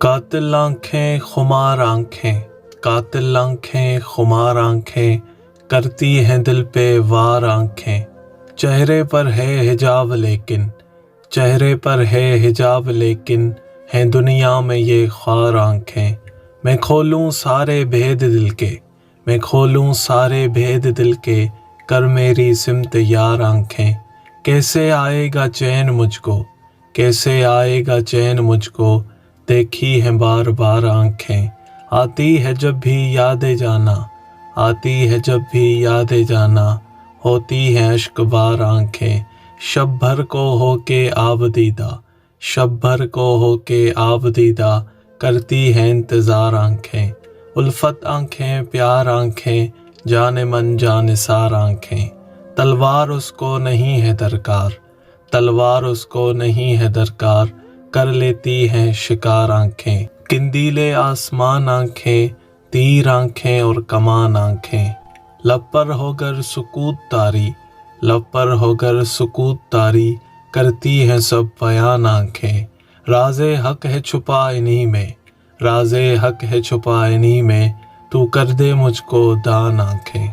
قاتل آنکھیں خمار آنکھیں، قاتل آنکھیں خمار آنکھیں، کرتی ہیں دل پہ وار آنکھیں۔ چہرے پر ہے حجاب لیکن، چہرے پر ہے حجاب لیکن، ہیں دنیا میں یہ خوار آنکھیں۔ میں کھولوں سارے بھید دل کے، میں کھولوں سارے بھید دل کے، کر میری سمت یار آنکھیں۔ کیسے آئے گا چین مجھ کو، کیسے آئے گا چین مجھ کو، دیکھی ہیں بار بار آنکھیں۔ آتی ہے جب بھی یاد جانا، آتی ہے جب بھی یاد جانا، ہوتی ہیں اشک بار آنکھیں۔ شب بھر کو ہو کے آب دیدہ، شب بھر کو ہو کے آب دیدہ، کرتی ہیں انتظار آنکھیں۔ الفت آنکھیں پیار آنکھیں، جان من جان سار آنکھیں۔ تلوار اس کو نہیں ہے درکار، تلوار اس کو نہیں ہے درکار، کر لیتی ہیں شکار آنکھیں۔ قندیل آسمان آنکھیں، تیر آنکھیں اور کمان آنکھیں۔ لب پر ہو گر سکوت طاری، لب پر ہو گر سکوت طاری، کرتی ہیں سب بیان آنکھیں۔ راز حق ہے چھپا انہی میں، راز حق ہے چھپا انہی میں، تو کر دے مجھ کو دان آنکھیں۔